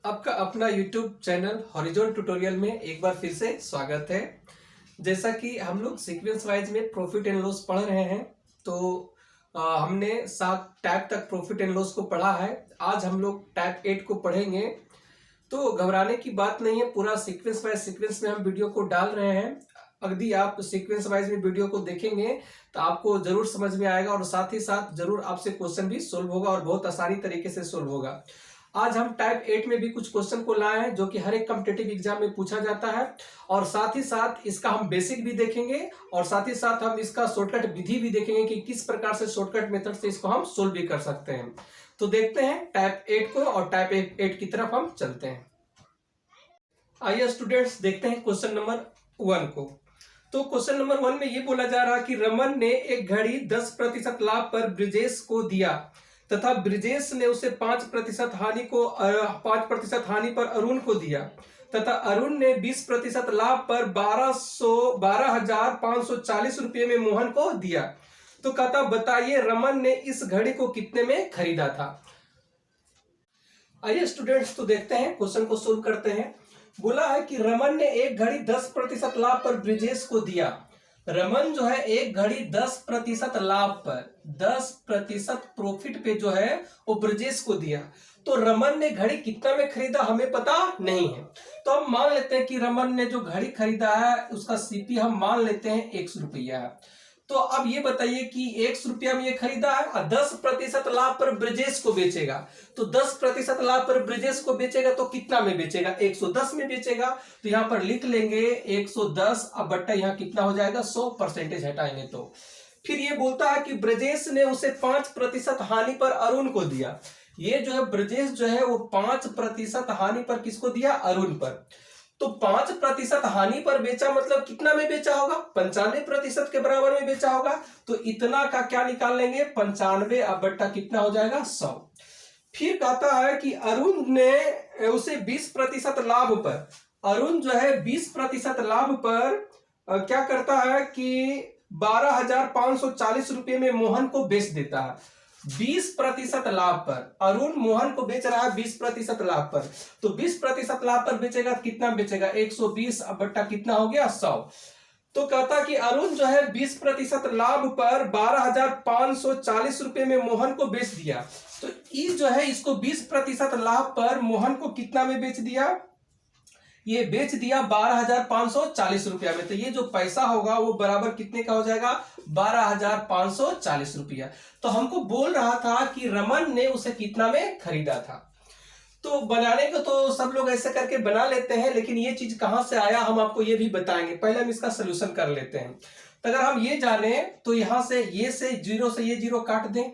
आपका अपना YouTube channel horizon tutorial में एक बार फिर से स्वागत है। जैसा कि हम लोग सीक्वेंस वाइज में प्रॉफिट एंड लॉस पढ़ रहे हैं, तो हमने 7 टाइप तक प्रॉफिट एंड लॉस को पढ़ा है। आज हम लोग टाइप 8 को पढ़ेंगे। तो घबराने की बात नहीं है, पूरा सीक्वेंस वाइज सीक्वेंस में हम वीडियो को डाल रहे हैं। यदि आप सीक्वेंस वाइज में वीडियो को देखेंगे तो आपको जरूर समझ में आएगा और साथ ही साथ जरूर आपसे क्वेश्चन भी सोल्व होगा और बहुत आसानी तरीके से सोल्व होगा। आज हम टाइप 8 में भी कुछ क्वेश्चन को लाए हैं जो कि हर एक कॉम्पिटिटिव एग्जाम में पूछा जाता है, और साथ ही साथ इसका हम बेसिक भी देखेंगे और साथ ही साथ हम इसका शॉर्टकट विधि भी देखेंगे कि किस प्रकार से शॉर्टकट मेथड से इसको हम सोल्व भी कर सकते हैं। तो देखते हैं टाइप 8 को और टाइप 8 की तरफ हम चलते हैं। आइए स्टूडेंट्स, देखते हैं क्वेश्चन नंबर 1 को। तो क्वेश्चन नंबर 1 में ये बोला जा रहा है कि रमन ने एक घड़ी 10% लाभ पर ब्रिजेश को दिया तथा ब्रिजेश ने उसे 5% हानि पर अरुण को दिया तथा अरुण ने 20% लाभ पर 12,540 रुपये में मोहन को दिया। तो कहता बताइए रमन ने इस घड़ी को कितने में खरीदा था। आइए स्टूडेंट्स, तो देखते हैं क्वेश्चन को सोल्व करते हैं। बोला है कि रमन ने एक घड़ी 10% लाभ पर ब्रिजेश को दिया। रमन जो है एक घड़ी 10% लाभ पर 10% प्रॉफिट पे जो है वो ब्रिजेश को दिया। तो रमन ने घड़ी कितना में खरीदा हमें पता नहीं है, तो हम मान लेते हैं कि रमन ने जो घड़ी खरीदा है उसका सीपी हम मान लेते हैं 100 रुपया है। तो अब ये बताइए कि 100 रुपया में ये खरीदा है और 10% लाभ पर ब्रिजेश को बेचेगा। तो 10% लाभ पर ब्रिजेश को बेचेगा तो कितना में बेचेगा, 110 में बेचेगा। तो यहां पर लिख लेंगे 110, अब बट्टा यहाँ कितना हो जाएगा 100% हटाएंगे तो। फिर ये बोलता है कि ब्रिजेश ने उसे 5% हानि पर अरुण को दिया। ये जो है ब्रिजेश जो है वो 5% हानि पर किसको दिया, अरुण पर। तो 5% हानि पर बेचा मतलब कितना में बेचा होगा, 95% के बराबर में बेचा होगा। तो इतना का क्या निकाल लेंगे, 95 अब बट्टा कितना हो जाएगा 100। फिर कहता है कि अरुण ने उसे 20% लाभ पर, अरुण जो है 20% लाभ पर क्या करता है कि 12,540 रुपये में मोहन को बेच देता है। 20% लाभ पर अरुण मोहन को बेच रहा है 20% लाभ पर। तो 20% लाभ पर बेचेगा कितना बेचेगा, 120 अब बट्टा कितना हो गया 100। तो कहता कि अरुण जो है 20% लाभ पर 12,540 रुपये में मोहन को बेच दिया। तो ये जो है इसको 20% लाभ पर मोहन को कितना में बेच दिया, ये बेच दिया 12,540 रुपया में। तो ये जो पैसा होगा वो बराबर कितने का हो जाएगा, 12,540 रुपया। तो हमको बोल रहा था कि रमन ने उसे कितना में खरीदा था। तो बनाने को तो सब लोग ऐसे करके बना लेते हैं, लेकिन ये चीज कहां से आया हम आपको ये भी बताएंगे। पहले हम इसका सोल्यूशन कर लेते हैं। तो अगर हम ये जाने तो यहां से ये जीरो से ये जीरो काट दें,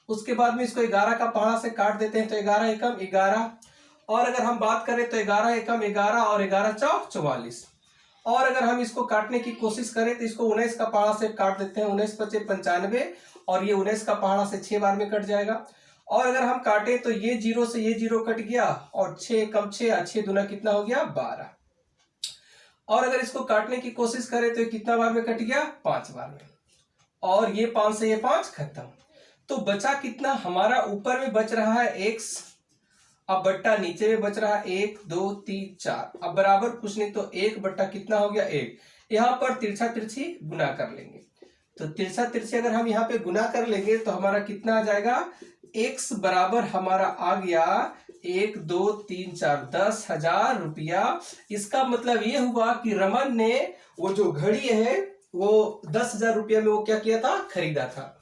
उसके बाद में इसको 11 का पहाड़ा से काट देते हैं। तो 11 एकम 11, और अगर हम बात करें तो 11 एकम 11 और 11 चौक 44। और अगर हम इसको काटने की कोशिश करें तो इसको 19 का पहाड़ा से काट देते हैं, 19 पचे 95, और ये 19 का पहाड़ा से 6 बार में कट जाएगा। और अगर हम काटें तो ये जीरो से ये जीरो कट गया और 6 एकम 6, 6 दूना कितना हो गया 12। और अगर इसको काटने की कोशिश करें तो ये कितना बार में कट गया, 5 बार में। और ये 5 से ये 5 खत्म। तो बचा कितना हमारा, ऊपर में बच रहा है x, अब बट्टा नीचे में बच रहा है 1 2 3 4। अब बराबर कुछ नहीं तो 1 बट्टा कितना हो गया 1। यहां पर तिरछा तिरछी गुना कर लेंगे। तो तिरछा तिरछी अगर हम यहाँ पे गुना कर लेंगे तो हमारा कितना आ जाएगा, x बराबर हमारा आ गया 1 2 3 4 10,000 रुपया। इसका मतलब ये हुआ कि रमन ने वो जो घड़ी है वो 10,000 रुपया में वो क्या किया था, खरीदा था।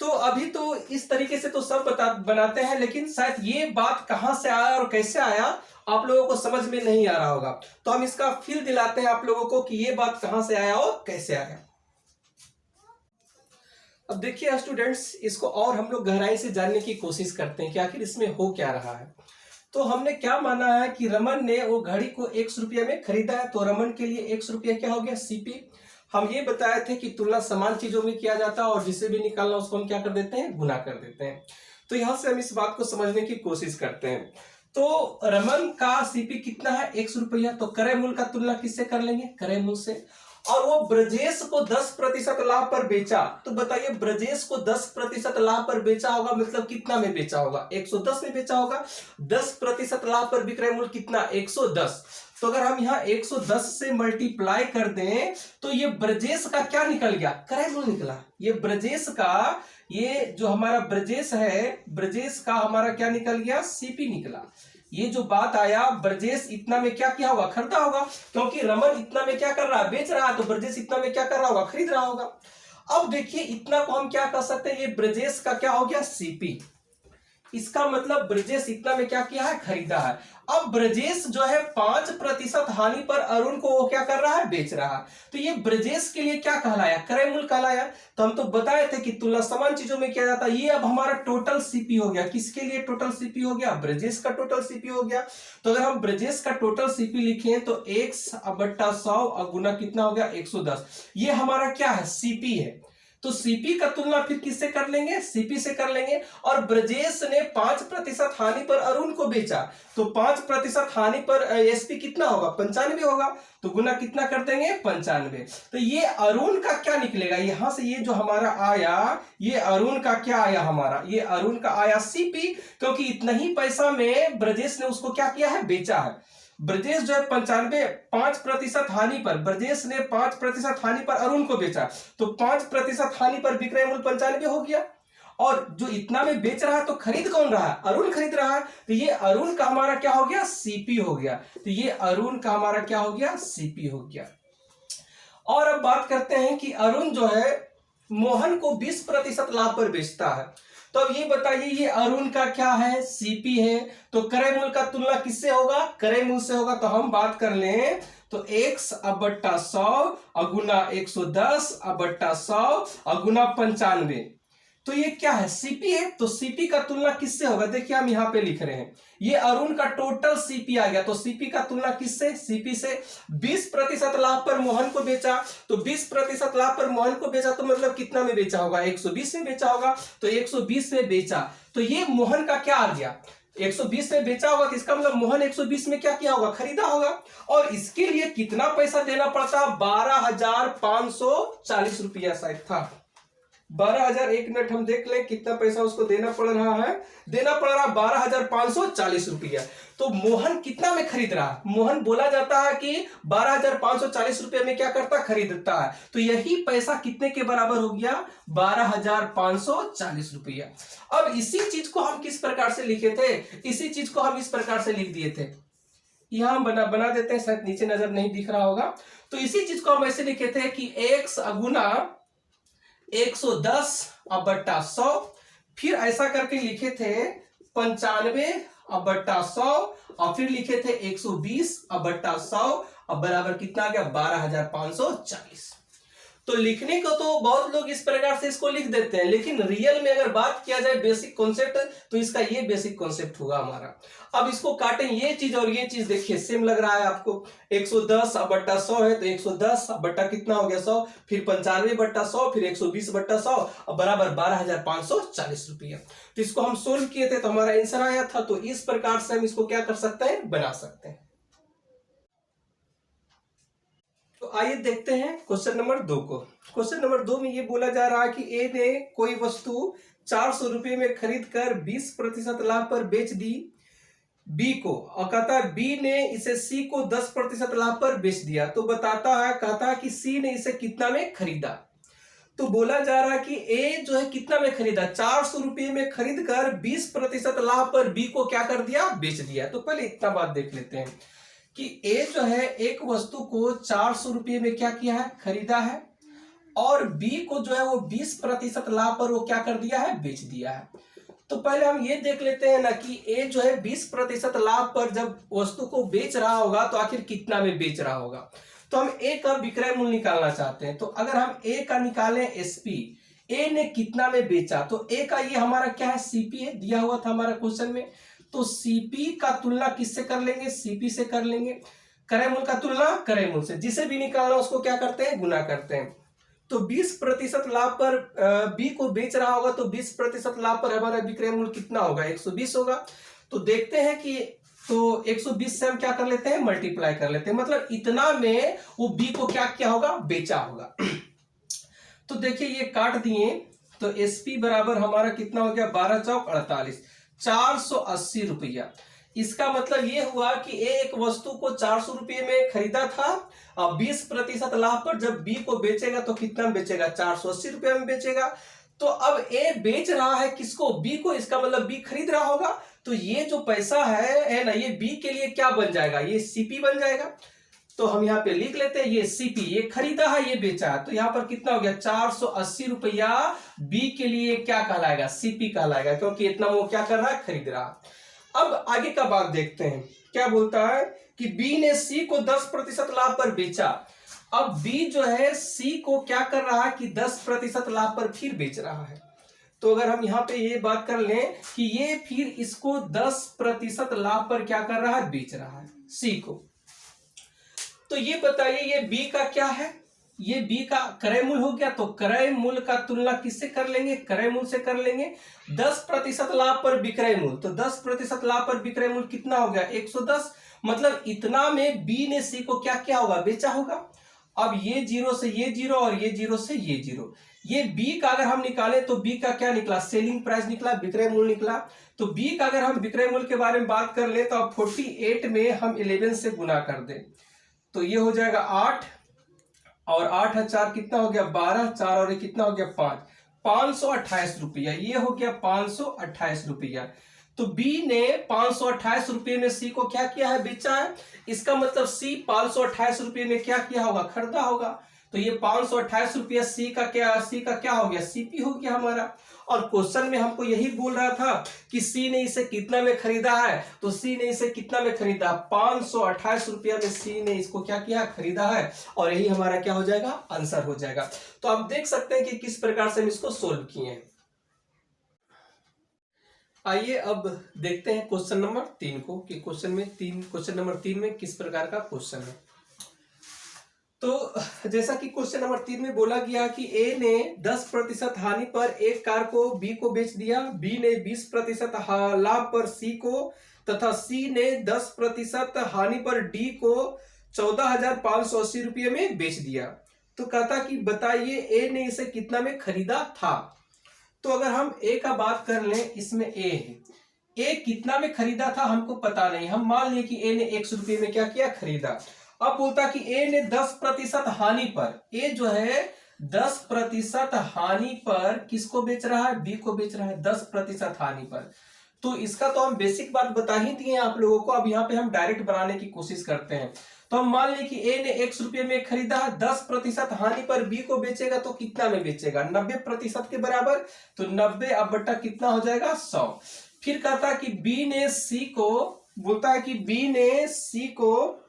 तो अभी तो इस तरीके से तो सब बनाते हैं, लेकिन शायद ये बात कहां से आया और कैसे आया आप लोगों को समझ में नहीं आ रहा होगा। तो हम इसका फील दिलाते हैं आप लोगों को कि ये बात कहां से आया और कैसे आया। अब देखिए स्टूडेंट्स, इसको और हम लोग गहराई से जानने की कोशिश करते हैं कि आखिर इसमें हो क्या रहा है। तो हमने क्या माना है कि रमन ने वो घड़ी को 100 रुपये में खरीदा है, तो रमन के लिए 100 रुपया क्या हो गया, सीपी। हम ये बताए थे कि तुलना समान चीजों में किया जाता है और जिसे भी निकालना उसको हम क्या कर देते हैं, गुना कर देते हैं। तो यहां से हम इस बात को समझने की कोशिश करते हैं। तो रमन का सीपी कितना है, 100 रुपया। तो क्रय मूल्य का तुलना किससे कर लेंगे, क्रय मूल्य से। और वो ब्रजेश को 10% लाभ पर बेचा। तो बताइए ब्रजेश को 10% लाभ पर बेचा होगा, मतलब कितना में बेचा होगा? 110 में बेचा होगा। 10% लाभ पर विक्रय मूल्य कितना? 110। तो अगर हम यहाँ 110 से मल्टीप्लाई कर दें तो ये ब्रजेश का क्या निकल गया? क्रय मूल्य निकला। ये ब्रजेश का, ये जो हमारा ब्रजेश है, ब्रजेश का हमारा क्या निकल गया? सीपी निकला। ये जो बात आया, ब्रजेश इतना में क्या किया होगा? खरीदा होगा, क्योंकि रमन इतना में क्या कर रहा है? बेच रहा है, तो ब्रजेश इतना में क्या कर रहा होगा? खरीद रहा होगा। अब देखिए इतना को हम क्या कर सकते हैं? ये ब्रजेश का क्या हो गया? सीपी। इसका मतलब ब्रजेश इतना में क्या किया है? खरीदा है। अब ब्रजेश जो है 5% हानि पर अरुण को वो क्या कर रहा है? बेच रहा है। तो ये ब्रजेश के लिए क्या कहलाया? क्रय मूल्य कहलाया। तो हम तो बताए थे कि तुलना समान चीजों में किया जाता है। ये अब हमारा टोटल सीपी हो गया। किसके लिए टोटल सीपी हो गया? ब्रजेश का टोटल सीपी हो गया। तो अगर हम ब्रजेश का टोटल सीपी लिखें तो 1/100 और गुना कितना हो गया? 110। ये हमारा क्या है? सीपी है। तो सीपी का तुलना फिर किससे कर लेंगे? सीपी से कर लेंगे। और ब्रजेश ने 5% हानि पर अरुण को बेचा, तो 5% हानि पर एसपी कितना होगा? 95 होगा। तो गुना कितना कर देंगे? 95। तो ये अरुण का क्या निकलेगा? यहां से ये जो हमारा आया, ये अरुण का क्या आया हमारा? ये अरुण का आया सीपी, क्योंकि इतना ही पैसा में ब्रजेश ने उसको क्या किया है? बेचा है। ब्रजेश जो है 5% हानि पर, ब्रजेश ने 5% हानि पर अरुण को बेचा, तो 5% हानि पर विक्रय मूल्य 95 हो गया। और जो इतना में बेच रहा है तो खरीद कौन रहा है? अरुण खरीद रहा है। तो ये अरुण का हमारा क्या हो गया? सीपी हो गया। तो ये अरुण का हमारा क्या हो गया? सीपी हो गया। और अब बात करते हैं कि अरुण जो है मोहन को 20% लाभ पर बेचता है। तो अब ये बताइए, ये अरुण का क्या है? सीपी है। तो क्रय मूल्य का तुलना किससे होगा? क्रय मूल्य से होगा। तो हम बात कर लें तो 1/100 गुना 110/100 गुना 95। तो ये क्या है? सीपी है। तो सीपी का तुलना किससे होगा? देखिए हम यहां पे लिख रहे हैं, ये अरुण का टोटल सीपी आ गया। तो सीपी का तुलना किससे? सीपी से। 20% लाभ पर मोहन को बेचा, तो 20% लाभ पर मोहन को बेचा तो मतलब कितना में बेचा होगा? 120 में बेचा होगा। तो 120 में बेचा, तो ये मोहन का क्या आ गया? 120 में बेचा होगा, तो इसका मतलब मोहन 120 में क्या किया होगा? खरीदा होगा। और इसके लिए कितना पैसा देना पड़ता? 12,540 रुपया शायद था। 12,000, एक मिनट हम देख लें कितना पैसा उसको देना पड़ रहा है। देना पड़ रहा 12,540 रुपया। तो मोहन कितना में खरीद रहा? मोहन बोला जाता है कि 12,540 रुपये में क्या करता? खरीदता है। तो यही पैसा कितने के बराबर हो गया? 12,540 रुपया। अब इसी चीज को हम किस प्रकार से लिखे थे? इसी चीज को हम इस प्रकार से लिख दिए थे, यहां हम बना देते हैं, शायद नीचे नजर नहीं दिख रहा होगा। तो इसी चीज को हम ऐसे लिखे थे कि 1 गुना 110/100, फिर ऐसा करके लिखे थे 95/100, और फिर लिखे थे 120/100, अब बराबर कितना आ गया? 12,540। तो लिखने को तो बहुत लोग इस प्रकार से इसको लिख देते हैं, लेकिन रियल में अगर बात किया जाए बेसिक कॉन्सेप्ट, तो इसका ये बेसिक कॉन्सेप्ट होगा हमारा। अब इसको काटें, ये चीज और ये चीज देखिए सेम लग रहा है आपको। 110/100 है, तो 110 बट्टा कितना हो गया? 100, फिर 95/100, फिर 120/100, और बराबर 12,540 रुपया। तो इसको हम सोल्व किए थे तो हमारा आंसर आया था। तो इस प्रकार से हम इसको क्या कर सकते हैं? बना सकते हैं। तो आइए देखते हैं क्वेश्चन नंबर 2 को। क्वेश्चन नंबर 2 में ये बोला जा रहा है कि ए ने कोई वस्तु 400 रुपये में खरीद कर 20% लाभ पर बेच दी बी को, और कहता है बी ने इसे सी को 10% लाभ पर बेच दिया। तो कहता है कि सी ने इसे कितना में खरीदा। तो बोला जा रहा है कि ए जो है कितना में खरीदा? 400 रुपये में खरीद कर 20% लाभ पर बी को क्या कर दिया? बेच दिया। तो पहले इतना बात देख लेते हैं कि ए जो है एक वस्तु को 400 रुपये में क्या किया है? खरीदा है, और बी को जो है वो 20% लाभ पर वो क्या कर दिया है? बेच दिया है। तो पहले हम ये देख लेते हैं ना कि ए जो है 20% लाभ पर जब वस्तु को बेच रहा होगा तो आखिर कितना में बेच रहा होगा। तो हम ए का विक्रय मूल्य निकालना चाहते हैं। तो अगर हम ए का निकालें एसपी, ए ने कितना में बेचा, तो ए का ये हमारा क्या है? सीपी है, दिया हुआ था हमारा क्वेश्चन में। तो सीपी का तुलना किससे कर लेंगे? सीपी से कर लेंगे। क्रय मूल्य का तुलना क्रय मूल्य से, जिसे भी निकालना उसको क्या करते हैं? गुना करते हैं। तो 20% लाभ पर बी को बेच रहा होगा, तो 20% लाभ पर हमारा विक्रय मूल्य कितना होगा? 120 होगा। तो देखते हैं कि तो 120 से हम क्या कर लेते हैं, मल्टीप्लाई कर लेते हैं, मतलब इतना में वो बी को क्या किया होगा, बेचा होगा। तो देखिए ये काट दिए, तो एसपी बराबर हमारा कितना हो गया, 12 चौक 48, 480 रुपया। इसका मतलब ये हुआ कि एक वस्तु को 400 रुपये में खरीदा था, और 20% लाभ पर जब बी को बेचेगा तो कितना में बेचेगा, 480 रुपये में बेचेगा। तो अब ए बेच रहा है किसको, बी को, इसका मतलब बी खरीद रहा होगा। तो ये जो पैसा है ना, ये बी के लिए क्या बन जाएगा, ये सीपी बन जाएगा। तो हम यहाँ पे लिख लेते हैं, ये सीपी, ये खरीदा है, ये बेचा है, तो यहाँ पर कितना हो गया, 480 रुपया बी के लिए क्या कहलाएगा, सीपी कहलाएगा, क्योंकि इतना वो क्या कर रहा है, खरीद रहा है। अब आगे का बात देखते हैं, क्या बोलता है कि बी ने सी को 10% लाभ पर बेचा। अब बी जो है सी को क्या कर रहा है कि 10% लाभ पर फिर बेच रहा है। तो अगर हम यहाँ पे ये बात कर लें कि ये फिर इसको 10% लाभ पर क्या कर रहा है, बेच रहा है सी को। तो ये बताइए ये बी का क्या है, ये बी का क्रय मूल्य हो गया। तो क्रय मूल्य का तुलना किससे कर लेंगे, क्रय मूल्य से कर लेंगे। 10% लाभ पर विक्रय मूल्य, तो 10% लाभ पर विक्रय मूल्य कितना हो गया, 110। मतलब इतना में बी ने सी को क्या किया होगा, बेचा होगा। अब ये जीरो से ये जीरो और ये जीरो से ये जीरो, ये बी का अगर हम निकालें तो बी का क्या निकला, सेलिंग प्राइस निकला, विक्रय मूल्य निकला। तो बी का अगर हम विक्रय मूल्य के बारे में बात कर ले तो अब 48 में हम 11 से गुना कर दें तो ये हो जाएगा 8, और 8 और 4 कितना हो गया, 12, 4 और ये कितना हो गया 5, 528 रुपया। ये हो गया 528 रुपया। तो बी ने 528 रुपये में सी को क्या किया है, बेचा है। इसका मतलब सी 528 रुपये में क्या किया होगा, खरीदा होगा। तो ये 528 रुपया सी का क्या हो गया, सीपी हो गया हमारा। और क्वेश्चन में हमको यही बोल रहा था कि सी ने इसे कितना में खरीदा है, तो सी ने इसे कितना में खरीदा, 528 रुपया में सी ने इसको क्या किया, खरीदा है। और यही हमारा क्या हो जाएगा, आंसर हो जाएगा। तो आप देख सकते हैं कि किस प्रकार से हम इसको सोल्व किए हैं। आइए अब देखते हैं क्वेश्चन नंबर 3 को, कि क्वेश्चन नंबर 3 में किस प्रकार का क्वेश्चन है। तो जैसा कि क्वेश्चन नंबर 3 में बोला गया कि ए ने 10% हानि पर एक कार को बी को बेच दिया, बी ने 20% लाभ पर सी को, तथा सी ने 10% हानि पर डी को 14,580 रुपये में बेच दिया। तो कहता कि बताइए ए ने इसे कितना में खरीदा था। तो अगर हम ए का बात कर लें, इसमें ए है, ए कितना में खरीदा था हमको पता नहीं, हम मान लिए कि ए ने 100 रुपये में क्या किया, खरीदा। अब बोलता कि ए ने 10% हानि पर, ए जो है 10% हानि पर किसको बेच रहा है, बी को बेच रहा है 10% हानि पर। तो इसका तो हम बेसिक बात बता ही दिए आप लोगों को। अब यहाँ पे हम डायरेक्ट बनाने की कोशिश करते हैं। तो हम मान लें कि ए ने 100 रुपये में खरीदा है, 10% हानि पर बी को बेचेगा तो कितना में बेचेगा, 90% के बराबर। तो 90 अब बट्टा कितना हो जाएगा, 100। फिर कहता कि बी ने सी को, बोलता है कि बी ने सी को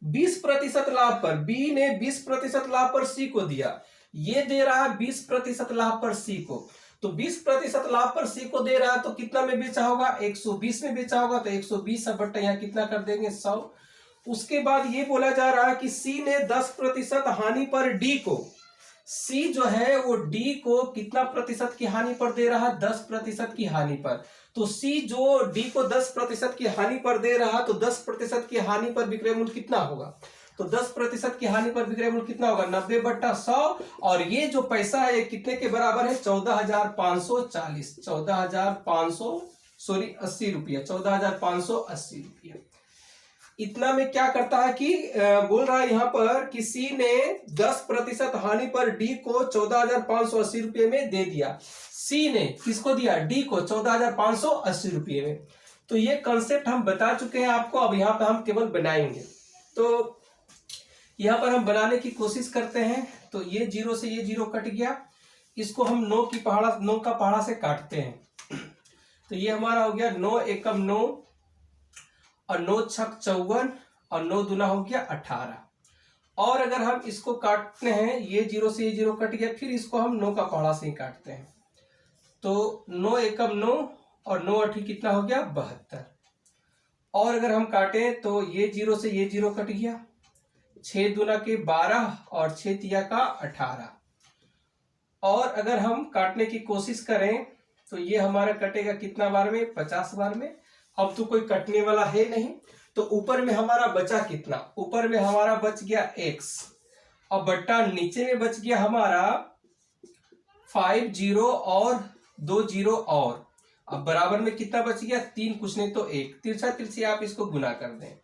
20% लाभ पर, बी ने 20% लाभ पर सी को दिया। ये दे रहा है 20% लाभ पर सी को। तो 20% लाभ पर सी को दे रहा है तो कितना में बेचा होगा, 120 में बेचा होगा। तो 120 बट्टा यहाँ कितना कर देंगे, 100। उसके बाद ये बोला जा रहा है कि सी ने 10% हानि पर डी को, सी जो है वो डी को कितना प्रतिशत की हानि पर दे रहा है, 10% की हानि पर। तो सी जो डी को 10% की हानि पर दे रहा, तो 10% की हानि पर विक्रय मूल्य कितना होगा, तो 10% की हानि पर विक्रय मूल्य कितना होगा, 90 बट्टा 100। और ये जो पैसा है ये कितने के बराबर है, 14,540, 80 रुपया, 14,580 रुपया। इतना में क्या करता है कि बोल रहा है यहाँ पर कि सी ने 10% हानि पर डी को 14,580 रुपये में दे दिया। सी ने किसको दिया, डी को 14,580 रुपये में। तो ये कंसेप्ट हम बता चुके हैं आपको। अब यहाँ पे हम केवल बनाएंगे। तो यहाँ पर हम बनाने की कोशिश करते हैं। तो ये जीरो से ये जीरो कट गया, इसको हम 9 का पहाड़ा से काटते हैं। तो ये हमारा हो गया 9 एकम 9 और 9 छक 54 और 9 दूना हो गया 18। और अगर हम इसको काटते हैं, ये जीरो से ये जीरो कट गया, फिर इसको हम 9 का पहाड़ा से ही काटते हैं। तो 9 एकम 9 और 9 अठी कितना हो गया, 72। और अगर हम काटें तो ये जीरो से ये जीरो कट गया, 6 दूना के 12 और 6 तिया का 18। और अगर हम काटने की कोशिश करें तो ये हमारा कटेगा कितना बार में, 50 बार में। अब तो कोई कटने वाला है नहीं, तो ऊपर में हमारा बचा कितना, ऊपर में हमारा बच गया x और बट्टा नीचे में बच गया हमारा 5 0 और 2 0 और अब बराबर में कितना बच गया 3, कुछ नहीं तो 1। तिरछा तिरछी आप इसको गुना कर दें,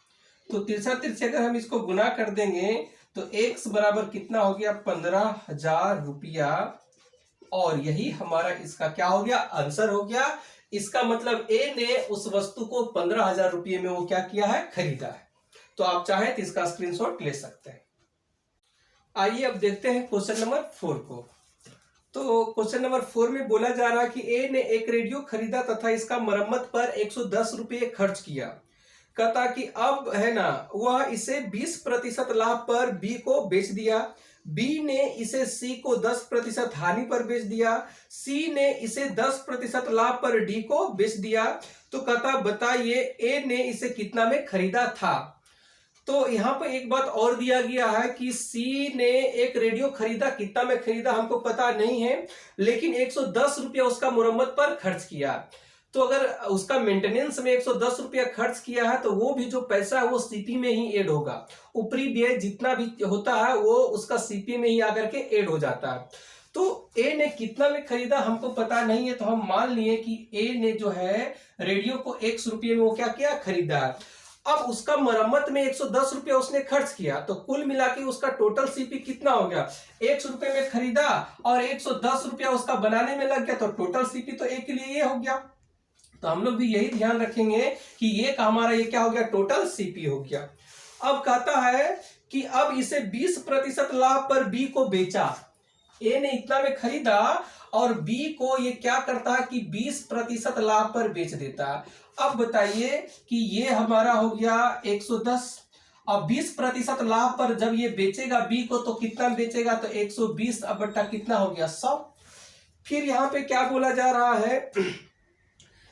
तो तिरछा तिरछी अगर हम इसको गुना कर देंगे तो x बराबर कितना हो गया 15,000 रुपया, और यही हमारा इसका क्या हो गया आंसर हो गया। इसका मतलब ए ने उस वस्तु को 15,000 रुपये में वो क्या किया है, खरीदा है। तो आप चाहें तो इसका स्क्रीनशॉट ले सकते हैं। आइए अब देखते हैं क्वेश्चन नंबर 4 को। तो क्वेश्चन नंबर 4 में बोला जा रहा है कि ए ने एक रेडियो खरीदा तथा इसका मरम्मत पर 110 रुपये खर्च किया। कहता कि अब है ना वह इसे 20% लाभ पर बी को बेच दिया, बी ने इसे सी को 10% हानि पर बेच दिया, सी ने इसे 10% लाभ पर डी को बेच दिया। तो कहता बताइए ए ने इसे कितना में खरीदा था। तो यहाँ पर एक बात और दिया गया है कि सी ने एक रेडियो खरीदा, कितना में खरीदा हमको पता नहीं है, लेकिन 110 रुपया उसका मुरम्मत पर खर्च किया। तो अगर उसका मेंटेनेंस में 110 रुपया खर्च किया है तो वो भी जो पैसा है वो सीपी में ही ऐड होगा। ऊपरी व्यय जितना भी होता है वो उसका सीपी में ही आकर के ऐड हो जाता है। तो ए ने कितना में खरीदा हमको पता नहीं है, तो हम मान लिए कि ए ने जो है रेडियो को 100 रुपये में वो क्या किया, खरीदा है। अब उसका मरम्मत में 110 रुपया उसने खर्च किया, तो कुल मिला के उसका टोटल सीपी कितना हो गया, 100 रुपये में खरीदा और 110 रुपया उसका बनाने में लग गया, तो टोटल सीपी तो एक के लिए ये हो गया। तो हम लोग भी यही ध्यान रखेंगे कि ये का हमारा ये क्या हो गया, टोटल सीपी हो गया। अब कहता है कि अब इसे 20% लाभ पर बी को बेचा। ए ने इतना में खरीदा और बी को ये क्या करता है कि 20% लाभ पर बेच देता है। अब बताइए कि ये हमारा हो गया 110, अब 20% लाभ पर जब ये बेचेगा बी को तो कितना बेचेगा, तो 120 अब बट्टा कितना हो गया 100। फिर यहाँ पे क्या बोला जा रहा है,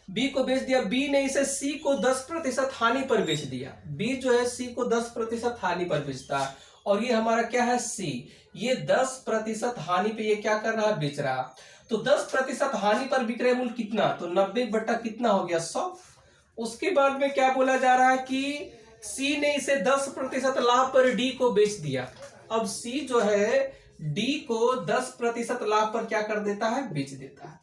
बी को बेच दिया, बी ने इसे सी को 10% हानि पर बेच दिया। बी जो है सी को 10% हानि पर बेचता है और ये हमारा क्या है सी, ये 10% हानि पे ये क्या कर रहा है, बेच रहा। तो 10% हानि पर बिक रहे मूल्य कितना, तो 90 बट्टा कितना हो गया 100। उसके बाद में क्या बोला जा रहा है कि सी ने इसे 10% लाभ पर डी को बेच दिया। अब सी जो है डी को 10% लाभ पर क्या कर देता है, बेच देता है।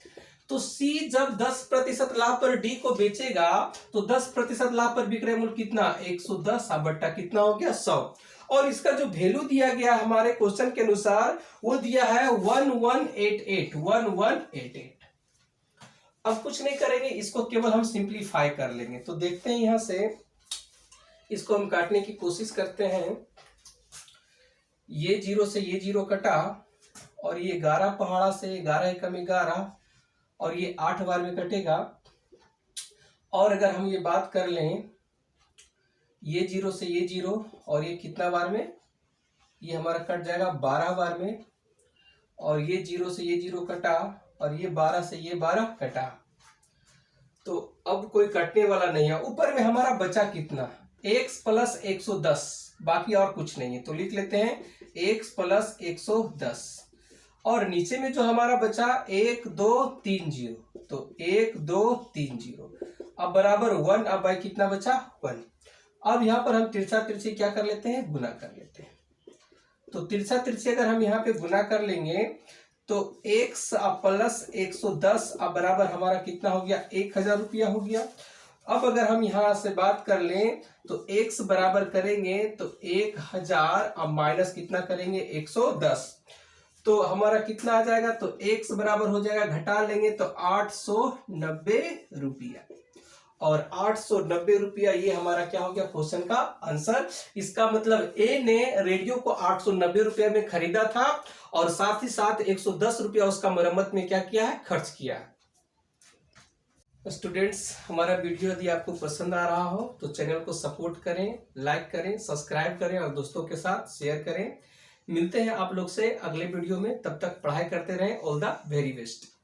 तो सी जब 10% लाभ पर डी को बेचेगा तो 10% लाभ पर बिक रहे मूल्य कितना, 110 बट्टा कितना हो गया 100। और इसका जो वैल्यू दिया गया हमारे क्वेश्चन के अनुसार वो दिया है 1188। अब कुछ नहीं करेंगे, इसको केवल हम सिंप्लीफाई कर लेंगे। तो देखते हैं यहां से इसको हम काटने की कोशिश करते हैं। ये 0 से ये 0 कटा और ये 11 पहाड़ा से 11 एकम 11 और ये 8 बार में कटेगा। और अगर हम ये बात कर लें ये 0 से ये 0 और ये कितना बार में, ये हमारा कट जाएगा 12 बार में। और ये 0 से ये 0 कटा और ये 12 से ये 12 कटा। तो अब कोई कटने वाला नहीं है। ऊपर में हमारा बचा कितना, x प्लस 110, बाकी और कुछ नहीं है। तो लिख लेते हैं x प्लस 110 और नीचे में जो हमारा बचा 1 2 3 0, तो 1 2 3 0 अब बराबर 1। अब भाई कितना बचा 1। अब यहाँ पर हम तिरछा तिरछी क्या कर लेते हैं, गुना कर लेते हैं। तो तिरछा तिरछी अगर हम यहाँ पे गुना कर लेंगे तो x प्लस 110 अब बराबर हमारा कितना हो गया, 1000 रुपया हो गया। अब अगर हम यहाँ से बात कर लें तो x बराबर करेंगे तो 1000 अब माइनस कितना करेंगे 110, तो हमारा कितना आ जाएगा, तो x बराबर हो जाएगा, घटा लेंगे तो 890 रुपया। और 890 रुपया ये हमारा क्या हो गया क्वेश्चन का आंसर। इसका मतलब ए ने रेडियो को 890 रुपया में खरीदा था और साथ ही साथ 110 रुपया उसका मरम्मत में क्या किया है, खर्च किया है। स्टूडेंट्स, हमारा वीडियो यदि आपको पसंद आ रहा हो तो चैनल को सपोर्ट करें, लाइक करें, सब्सक्राइब करें और दोस्तों के साथ शेयर करें। मिलते हैं आप लोग से अगले वीडियो में, तब तक पढ़ाई करते रहें। All the very best.